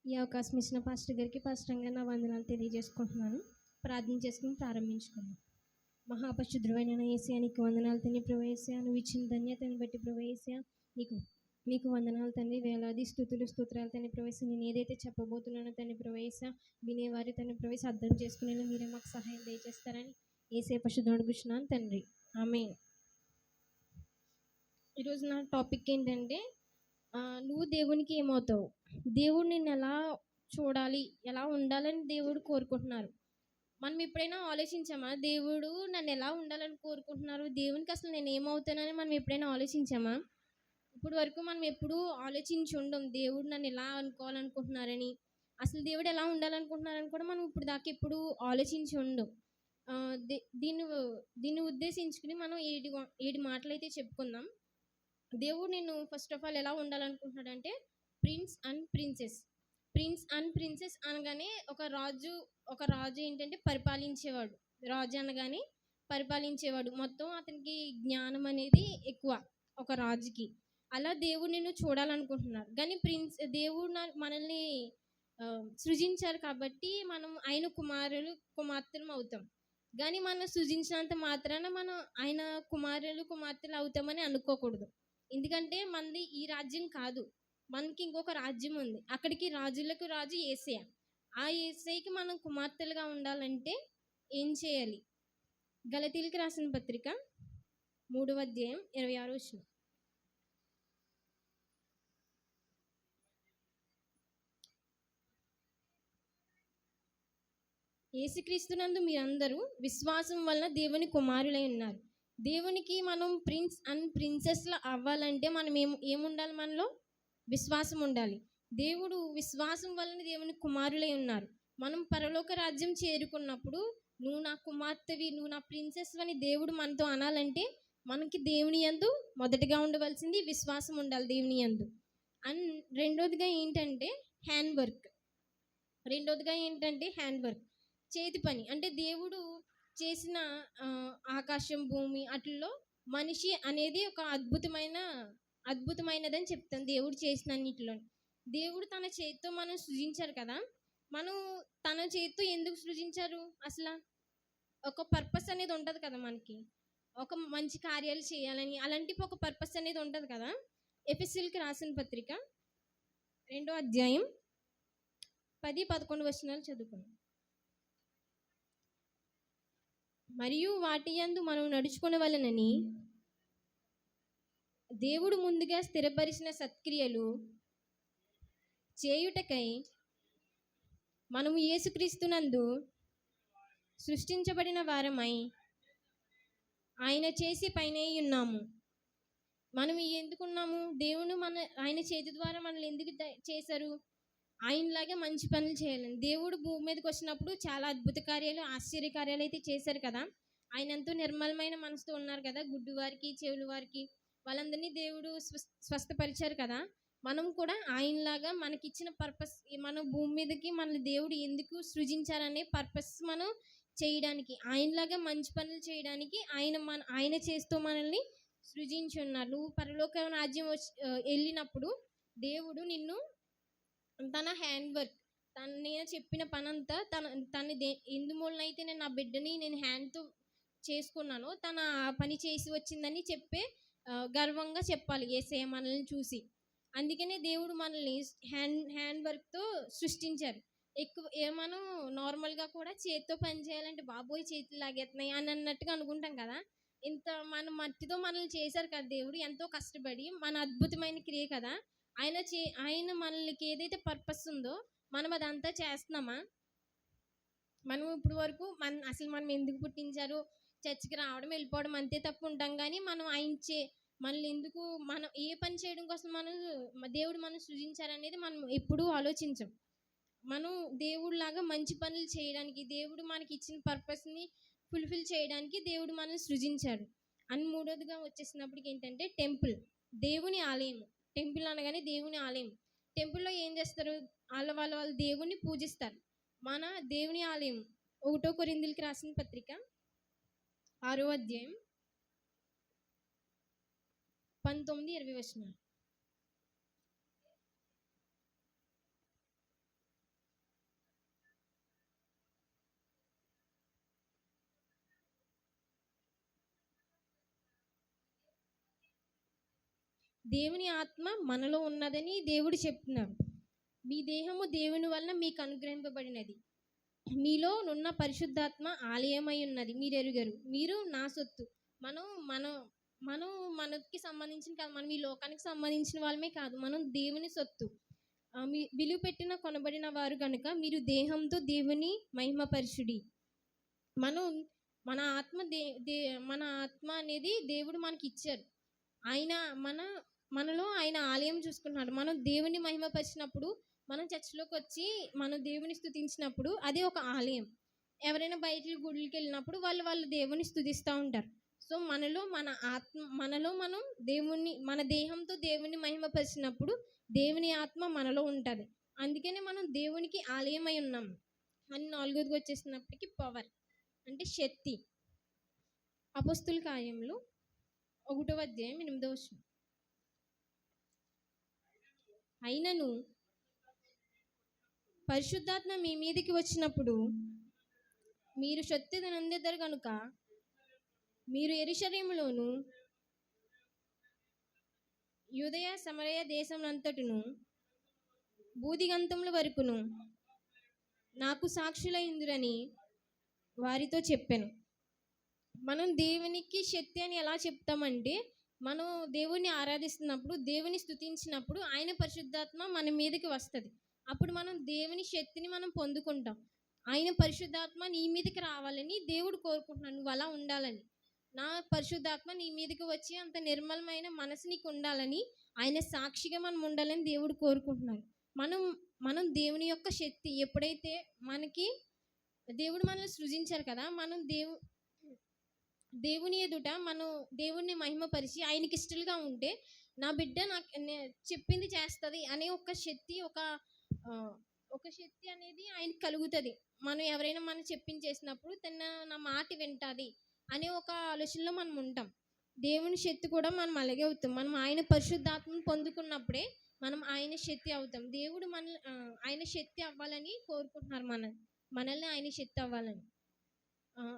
ఈ అవకాశం ఇచ్చిన పాస్టర్ గారికి పాస్టర్గా నా వందనాలు తెలియజేసుకుంటున్నాను. ప్రార్థన చేసుకుని ప్రారంభించుకున్నాను. మహాపరిశుద్ధుడైన యేసయ్యా నీకు వందనాలు తండ్రి. ప్రభువా యేసయ్యా నువ్వు ఇచ్చిన ధన్యతను బట్టి ప్రభువా యేసయ్యా నీకు వందనాలు తండ్రి. వేలాది స్తుతులు స్తోత్రాలు తండ్రి. ప్రభువా యేసయ్యా నేను ఏదైతే చెప్పబోతున్నానో తండ్రి ప్రభువా యేసయ్యా వినేవారి తండ్రి ప్రభువా యేసయ్యా అర్థం చేసుకునేలా మీరే మాకు సహాయం దయచేస్తారని యేసయ్య పరిశుద్ధ అడుగుచున్నాను తండ్రి. ఆమేన్. ఈరోజు నా టాపిక్ ఏంటంటే నువ్వు దేవునికి ఏమవుతావు, దేవుడు నిన్ను ఎలా చూడాలి, ఎలా ఉండాలని దేవుడు కోరుకుంటున్నారు. మనం ఎప్పుడైనా ఆలోచించామా దేవుడు నన్ను ఎలా ఉండాలని కోరుకుంటున్నారు, దేవునికి అసలు నేను ఏమవుతానని మనం ఎప్పుడైనా ఆలోచించామా? ఇప్పుడు వరకు మనం ఎప్పుడూ ఆలోచించి ఉండం దేవుడు నన్ను ఎలా అనుకోవాలనుకుంటున్నారని, అసలు దేవుడు ఎలా ఉండాలనుకుంటున్నారని కూడా మనం ఇప్పుడు దాకా ఎప్పుడు ఆలోచించి ఉండం. దీన్ని ఉద్దేశించుకుని మనం 7 మాటలు అయితే చెప్పుకుందాం. దేవుడు నిన్ను ఫస్ట్ ఆఫ్ ఆల్ ఎలా ఉండాలనుకుంటున్నాడంటే ప్రిన్స్ అండ్ ప్రిన్సెస్ అనగానే ఒక రాజు ఏంటంటే పరిపాలించేవాడు. రాజు అనగానే పరిపాలించేవాడు. మొత్తం అతనికి జ్ఞానం అనేది ఎక్కువ ఒక రాజుకి. అలా దేవుడు నిన్ను చూడాలనుకుంటున్నాడు. కానీ దేవుడు మనల్ని సృజించారు కాబట్టి మనం ఆయన కుమార్తెలు అవుతాం. కానీ మనం సృజించినంత మాత్రాన మనం ఆయన కుమార్తెలు అవుతామని అనుకోకూడదు. ఎందుకంటే మనది ఈ రాజ్యం కాదు, మనకి ఇంకొక రాజ్యం ఉంది. అక్కడికి రాజులకు రాజు యేసయ్య. ఆ యేసయ్యకి మనం కుమార్తెలుగా ఉండాలంటే ఏం చేయాలి? గలతీయులకు రాసిన పత్రిక 3వ అధ్యాయం 26వ వచనం. యేసుక్రీస్తునందు మీరందరూ విశ్వాసం వలన దేవుని కుమారులై ఉన్నారు. దేవునికి మనం ప్రిన్స్ అండ్ ప్రిన్సెస్లా అవ్వాలంటే మనం ఏముండాలి? మనలో విశ్వాసం ఉండాలి. దేవుడు విశ్వాసం వలన దేవుని కుమారులై ఉన్నారు. మనం పరలోక రాజ్యం చేరుకున్నప్పుడు నువ్వు నా కుమార్తెవి, నువ్వు నా ప్రిన్సెస్ అని దేవుడు మనతో అనాలంటే మనకి దేవుని యందు మొదటిగా ఉండవలసింది విశ్వాసం ఉండాలి. దేవుని యందు. అండ్ రెండోదిగా ఏంటంటే హ్యాండ్ వర్క్, చేతి పని. అంటే దేవుడు చేసిన ఆకాశం భూమి అట్లలో మనిషి అనేది ఒక అద్భుతమైనదని చెప్తాను. దేవుడు చేసిన అన్నిటిలో దేవుడు తన చేతితో మనం సృజించారు కదా. మనం తన చేతితో ఎందుకు సృజించారు? అసలు ఒక పర్పస్ అనేది ఉంటుంది కదా మనకి, ఒక మంచి కార్యాలు చేయాలని. అలాంటి ఒక పర్పస్ అనేది ఉంటుంది కదా. ఎఫెసీయులకు రాసిన పత్రిక 2వ అధ్యాయం 10-11 వచనాలు చదువుకున్నాం. మరియు వాటి యందు మనం నడుచుకొనవలెనని దేవుడు ముందుగా స్థిరపరిచిన సత్క్రియలు చేయుటకై మనము యేసుక్రీస్తునందు సృష్టించబడిన వారమై ఆయన చేసి పైనే ఉన్నాము. మనం ఎందుకున్నాము? దేవుడు ఆయన చేతి ద్వారా మనల్ని ఎందుకు చేశారు? ఆయనలాగే మంచి పనులు చేయాలని. దేవుడు భూమి మీదకి వచ్చినప్పుడు చాలా అద్భుత కార్యాలు, ఆశ్చర్య కార్యాలు అయితే చేశారు కదా. ఆయన ఎంతో నిర్మలమైన మనసుతో ఉన్నారు కదా. గుడ్డు వారికి, చెవులు వారికి వాళ్ళందరినీ దేవుడు స్వస్థపరిచారు కదా. మనం కూడా ఆయనలాగా మనకిచ్చిన పర్పస్, మన భూమి మీదకి మన దేవుడు ఎందుకు సృజించారనే పర్పస్ మనం చేయడానికి, ఆయనలాగా మంచి పనులు చేయడానికి ఆయన చేస్తూ మనల్ని సృజించి ఉన్నారు. నువ్వు పరలోక రాజ్యం వెళ్ళినప్పుడు దేవుడు నిన్ను తన హ్యాండ్ వర్క్, నేను చెప్పిన పనంతా తన ఎందుమూలన అయితే నేను నా బిడ్డని నేను హ్యాండ్తో చేసుకున్నానో తన పని చేసి వచ్చిందని చెప్పే గర్వంగా చెప్పాలి యేసయ్య మనల్ని చూసి. అందుకనే దేవుడు మనల్ని హ్యాండ్ వర్క్తో సృష్టించారు. మనం నార్మల్గా కూడా చేతితో పని చేయాలంటే బాబోయ్ చేతులు లాగేస్తున్నాయి అని అన్నట్టుగా అనుకుంటాం కదా. మన మట్టితో మనల్ని చేశారు కదా దేవుడు, ఎంతో కష్టపడి. మన అద్భుతమైన క్రియ కదా. ఆయన మనకి ఏదైతే పర్పస్ ఉందో మనం అదంతా చేస్తున్నామా? మనం ఇప్పుడు వరకు అసలు మనం ఎందుకు పుట్టించారు, చర్చికి రావడం వెళ్ళిపోవడం అంతే తప్పు ఉంటాం. కానీ మనం మనల్ని ఎందుకు, మనం ఏ పని చేయడం కోసం దేవుడు మనం సృజించారనేది మనం ఎప్పుడూ ఆలోచించం. మనం దేవుడిలాగా మంచి పనులు చేయడానికి, దేవుడు మనకి ఇచ్చిన పర్పస్ని ఫుల్ఫిల్ చేయడానికి దేవుడు మనల్ని సృజించాడు. అండ్ మూడోదిగా వచ్చేసినప్పటికి ఏంటంటే టెంపుల్, దేవుని ఆలయం. టెంపుల్ అనగానే దేవుని ఆలయం. టెంపుల్లో ఏం చేస్తారు? వాళ్ళ దేవుణ్ణి పూజిస్తారు. మన దేవుని ఆలయం 1వ కొరింథీయులకు రాసిన పత్రిక 6వ అధ్యాయం 19-20 వచనాలు. దేవుని ఆత్మ మనలో ఉన్నదని దేవుడు చెప్తున్నారు. మీ దేహము దేవుని వలన మీకు అనుగ్రహింపబడినది, మీలో నున్న పరిశుద్ధాత్మ ఆలయమై ఉన్నది మీరు ఎరుగరు, మీరు నా సొత్తు. మనం మనం మనం మనకి సంబంధించిన కాదు, మనం ఈ లోకానికి సంబంధించిన వాళ్ళమే కాదు, మనం దేవుని సొత్తు. మీ విలువ పెట్టిన కొనబడిన వారు కనుక మీరు దేహంతో దేవుని మహిమపరచుడి. మనం మన ఆత్మ మన ఆత్మ అనేది దేవుడు మనకి ఇచ్చారు. ఆయన మనలో ఆయన ఆలయం చూసుకుంటున్నాడు. మనం దేవుని మహిమపరిచినప్పుడు, మనం చర్చిలోకి వచ్చి మనం దేవుని స్తుతించినప్పుడు అది ఒక ఆలయం. ఎవరైనా బయట గుడికి వెళ్ళినప్పుడు వాళ్ళు దేవుని స్తుతిస్తూ ఉంటారు. సో మనలో మనం దేవుని, మన దేహంతో దేవుని మహిమపరిచినప్పుడు దేవుని ఆత్మ మనలో ఉంటుంది. అందుకనే మనం దేవునికి ఆలయమై ఉన్నాం అని. 4వదికి వచ్చేసినప్పటికీ పవర్ అంటే శక్తి. అపొస్తలుల కార్యములు 1వ అధ్యాయం 8వ వచనం. అయినను పరిశుద్ధాత్మ మీ మీదకి వచ్చినప్పుడు మీరు శక్తి నందెదరు కనుక మీరు యెరూషలేములోను యూదయ సమరయ దేశములంతటను బూదిగంతముల వరకును నాకు సాక్షులైందురని వారితో చెప్పాను. మనం దేవునికి శక్తి అని ఎలా చెప్తామంటే, మనం దేవుని ఆరాధిస్తున్నప్పుడు, దేవుని స్తుతించినప్పుడు ఆయన పరిశుద్ధాత్మ మన మీదకి వస్తుంది. అప్పుడు మనం దేవుని శక్తిని మనం పొందుకుంటాం. ఆయన పరిశుద్ధాత్మ నీ మీదకి రావాలని దేవుడు కోరుకుంటున్నాడు, నువ్వు అలా ఉండాలని. నా పరిశుద్ధాత్మ నీ మీదకి వచ్చి అంత నిర్మలమైన మనసు నీకు ఉండాలని, ఆయన సాక్షిగా మనం ఉండాలని దేవుడు కోరుకుంటున్నాడు. మనం దేవుని యొక్క శక్తి ఎప్పుడైతే మనకి, దేవుడు మనల్ని సృజించారు కదా, మనం దేవుని ఎదుట మనం దేవుణ్ణి మహిమపరిచి ఆయనకి ఇష్టలుగా ఉంటే, నా బిడ్డ నాకు చెప్పింది చేస్తుంది అనే ఒక శక్తి, ఒక శక్తి అనేది ఆయనకి కలుగుతుంది. మనం ఎవరైనా మనం చెప్పింది చేసినప్పుడు నా మాట వింటుంది అనే ఒక ఆలోచనలో మనం ఉంటాం. దేవుని శక్తి కూడా మనం అలాగే అవుతాం. మనం ఆయన పరిశుద్ధాత్మను పొందుకున్నప్పుడే మనం ఆయన శక్తి అవుతాం. దేవుడు ఆయన శక్తి అవ్వాలని కోరుకుంటున్నారు, మనల్ని ఆయన శక్తి అవ్వాలని.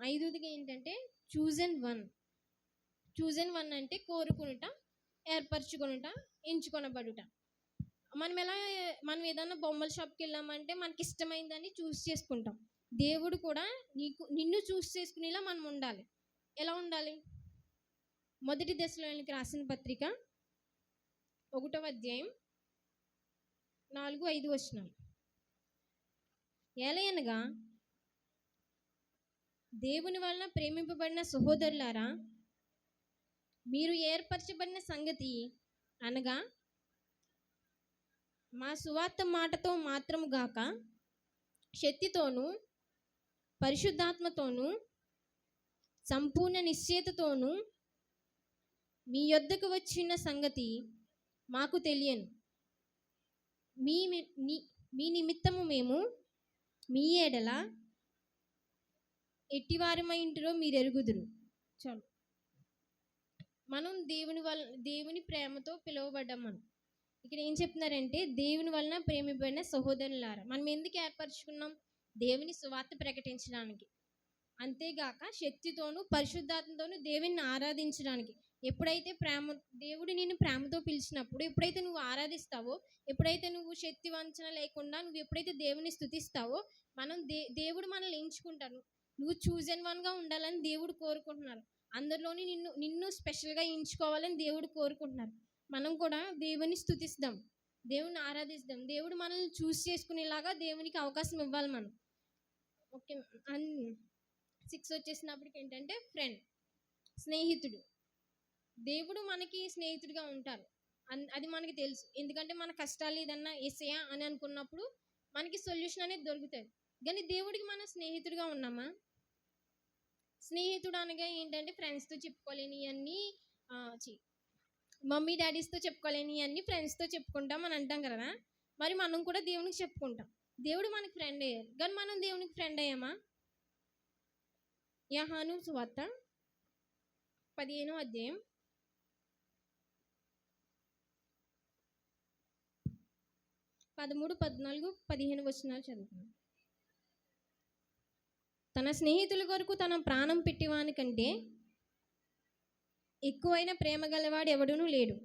5వదిగా ఏంటంటే చూజన్ వన్ అంటే కోరుకునుట, ఏర్పరచుకునుట, ఎంచుకొనబడుట. మనం ఏదైనా బొమ్మల షాప్కి వెళ్ళామంటే మనకి ఇష్టమైందని చూస్ చేసుకుంటాం. దేవుడు కూడా నిన్ను చూస్ చేసుకునేలా మనం ఉండాలి. ఎలా ఉండాలి? 1 దశలోనికి రాసిన పత్రిక 1వ అధ్యాయం 4-5 వచనాలు. ఏలయనగా దేవుని వలన ప్రేమింపబడిన సహోదరులారా, మీరు ఏర్పరచబడిన సంగతి అనగా మా సువార్త మాటతో మాత్రము గాక శక్తితోనూ పరిశుద్ధాత్మతోనూ సంపూర్ణ నిశ్చయతతోనూ మీ యొద్దకు వచ్చిన సంగతి మాకు తెలియను. మీ నిమిత్తము మేము మీ ఎడల ఎట్టివారమైంటిరో మీరు ఎరుగుదురు. చాలు. మనం దేవుని ప్రేమతో పిలువబడ్డాం. మనం ఇక్కడ ఏం చెప్తున్నారంటే, దేవుని వలన ప్రేమింపబడిన సహోదరులారా. మనం ఎందుకు ఏర్పరచుకున్నాం? దేవుని సువార్త ప్రకటించడానికి, అంతేగాక శక్తితోనూ పరిశుద్ధాత్మతోనూ దేవుని ఆరాధించడానికి. ఎప్పుడైతే దేవుడు నిన్ను ప్రేమతో పిలిచినప్పుడు, ఎప్పుడైతే నువ్వు ఆరాధిస్తావో, ఎప్పుడైతే నువ్వు శక్తి వంచన లేకుండా నువ్వు ఎప్పుడైతే దేవుని స్తుతిస్తావో, దేవుడు మనల్ని ఎంచుకుంటారు. నువ్వు చూజన్ వన్గా ఉండాలని దేవుడు కోరుకుంటున్నారు. అందరిలోని నిన్ను స్పెషల్గా ఎంచుకోవాలని దేవుడు కోరుకుంటున్నారు. మనం కూడా దేవుని స్తుతిస్తాం, దేవుని ఆరాధిస్తాం. దేవుడు మనల్ని చూస్ చేసుకునేలాగా దేవునికి అవకాశం ఇవ్వాలి మనం. ఓకే. 6 వచ్చేసినప్పటికి ఏంటంటే ఫ్రెండ్, స్నేహితుడు. దేవుడు మనకి స్నేహితుడిగా ఉంటారు, అది మనకి తెలుసు. ఎందుకంటే మన కష్టాలు ఏదన్నా యేసయ్యా అని అనుకున్నప్పుడు మనకి సొల్యూషన్ అనేది దొరుకుతుంది. కానీ దేవుడికి మనం స్నేహితుడిగా ఉన్నామా? స్నేహితుడు అనగా ఏంటంటే ఫ్రెండ్స్తో చెప్పుకోలేని అన్నీ, మమ్మీ డాడీస్తో చెప్పుకోలేని అన్నీ ఫ్రెండ్స్తో చెప్పుకుంటాం అని అంటాం కదా. మరి మనం కూడా దేవునికి చెప్పుకుంటాం. దేవుడు మనకి ఫ్రెండ్ అయ్యారు, కానీ మనం దేవునికి ఫ్రెండ్ అయ్యామా? యోహాను సువార్త 15వ అధ్యాయం 13, 14, 15 వచనాలు చదువుతున్నాం. తన స్నేహితుల కొరకు తన ప్రాణం పెట్టేవాని కంటే ఎక్కువైన ప్రేమ గలవాడు ఎవడునూ లేడు.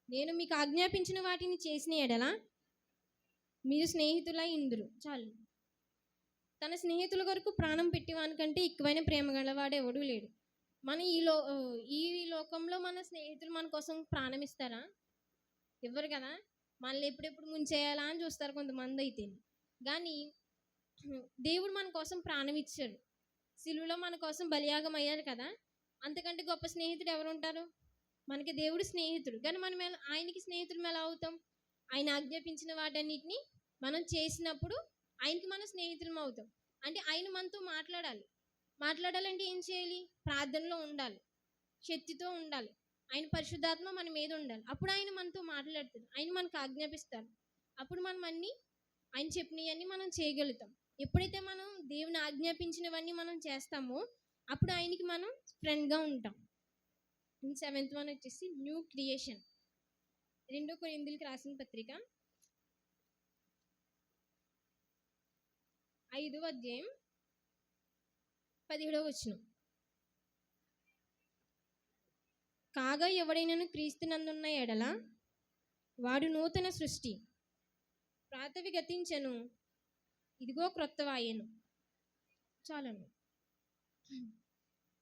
నేను మీకు ఆజ్ఞాపించిన వాటిని చేసిన ఎడల మీరు స్నేహితులై ఇందురు. చాలు. తన స్నేహితుల కొరకు ప్రాణం పెట్టేవానికంటే ఎక్కువైన ప్రేమ గలవాడు ఎవడూ లేడు. మన ఈ లోకంలో మన స్నేహితులు మన కోసం ప్రాణం ఇస్తారా? ఇవ్వరు కదా. మనల్ని ఎప్పుడెప్పుడు ముంచేయాలా అని చూస్తారు కొంతమంది అయితే. కానీ దేవుడు మన కోసం ప్రాణం ఇచ్చాడు. సిలువలో మన కోసం బలియాగం అయ్యారు కదా. అంతకంటే గొప్ప స్నేహితుడు ఎవరు ఉంటారు? మనకి దేవుడు స్నేహితుడు. కానీ మనం ఆయనకి స్నేహితులు ఎలా అవుతాం? ఆయన ఆజ్ఞాపించిన వాటన్నిటిని మనం చేసినప్పుడు ఆయనకి మనం స్నేహితులం అవుతాం. అంటే ఆయన మనతో మాట్లాడాలంటే ఏం చేయాలి? ప్రార్థనలో ఉండాలి, శక్తితో ఉండాలి, ఆయన పరిశుద్ధాత్మ మన మీద ఉండాలి. అప్పుడు ఆయన మనతో మాట్లాడుతాడు, ఆయన మనకు ఆజ్ఞాపిస్తాడు. అప్పుడు మనం అన్నీ ఆయన చెప్పినవన్నీ మనం చేయగలుగుతాం. ఎప్పుడైతే మనం దేవుని ఆజ్ఞాపించినవన్నీ మనం చేస్తామో అప్పుడు ఆయనకి మనం ఫ్రెండ్గా ఉంటాం. 7th వన్ వచ్చేసి న్యూ క్రియేషన్. 2 కొరింథీయులకు రాసిన పత్రిక 5వ అధ్యాయం 17వ వచనం. కాగా ఎవడైనను క్రీస్తునందున్న ఎడల వాడు నూతన సృష్టి, పాతవి గతించెను, ఇదిగో క్రొత్తవాయెను. చాలండి.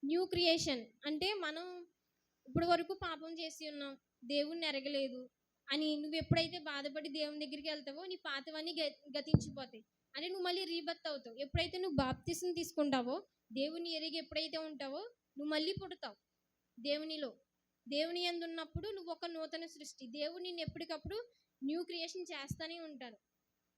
న్యూ క్రియేషన్ అంటే మనం ఇప్పుడు వరకు పాపం చేసి ఉన్నాం, దేవుణ్ణి ఎరగలేదు అని నువ్వు ఎప్పుడైతే బాధపడి దేవుని దగ్గరికి వెళ్తావో నీ పాతవన్నీ గతించిపోతాయి. అంటే నువ్వు మళ్ళీ రీబర్త్ అవుతావు. ఎప్పుడైతే నువ్వు బాప్తిసం తీసుకుంటావో, దేవుని ఎరిగి ఎప్పుడైతే ఉంటావో నువ్వు మళ్ళీ పుడతావు దేవునిలో. దేవుని యందు ఉన్నప్పుడు నువ్వు ఒక నూతన సృష్టి. దేవుడు నిన్ను ఎప్పటికప్పుడు న్యూ క్రియేషన్ చేస్తూనే ఉంటాడు.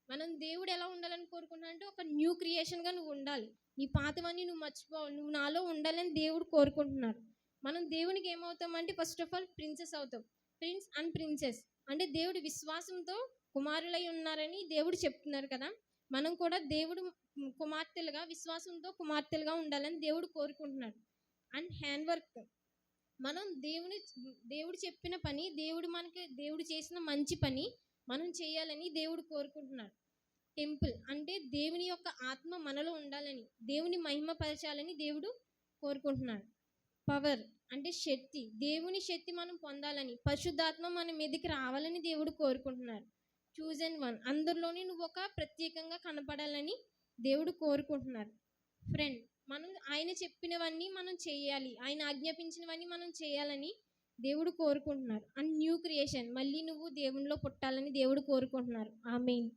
మనం దేవుడు ఎలా ఉండాలని కోరుకుంటున్నా అంటే ఒక న్యూ క్రియేషన్గా నువ్వు ఉండాలి. నీ పాతవన్నీ నువ్వు మర్చిపోవాలి, నువ్వు నాలో ఉండాలని దేవుడు కోరుకుంటున్నాడు. మనం దేవునికి ఏమవుతామంటే ఫస్ట్ ఆఫ్ ఆల్ ప్రిన్సెస్ అవుతాం. ప్రిన్స్ అండ్ ప్రిన్సెస్ అంటే దేవుడు విశ్వాసంతో కుమారులై ఉన్నారని దేవుడు చెప్తున్నారు కదా. మనం కూడా దేవుడు కుమార్తెలుగా, విశ్వాసంతో కుమార్తెలుగా ఉండాలని దేవుడు కోరుకుంటున్నాడు. అండ్ హ్యాండ్ వర్క్, మనం దేవుడు చెప్పిన పని, దేవుడు చేసిన మంచి పని మనం చేయాలని దేవుడు కోరుకుంటున్నాడు. టెంపుల్ అంటే దేవుని యొక్క ఆత్మ మనలో ఉండాలని, దేవుని మహిమపరచాలని దేవుడు కోరుకుంటున్నాడు. పవర్ అంటే శక్తి, దేవుని శక్తి మనం పొందాలని, పరిశుద్ధాత్మ మన మీదకి రావాలని దేవుడు కోరుకుంటున్నాడు. చూజన్ వన్, అందరిలోని నువ్వు ఒక ప్రత్యేకంగా కనపడాలని దేవుడు కోరుకుంటున్నారు. ఫ్రెండ్, మనం ఆయన చెప్పినవన్నీ మనం చేయాలి, ఆయన ఆజ్ఞాపించినవన్నీ మనం చేయాలని దేవుడు కోరుకుంటున్నారు. అండ్ న్యూ క్రియేషన్, మళ్ళీ నువ్వు దేవునిలో పుట్టాలని దేవుడు కోరుకుంటున్నారు. ఆమేన్.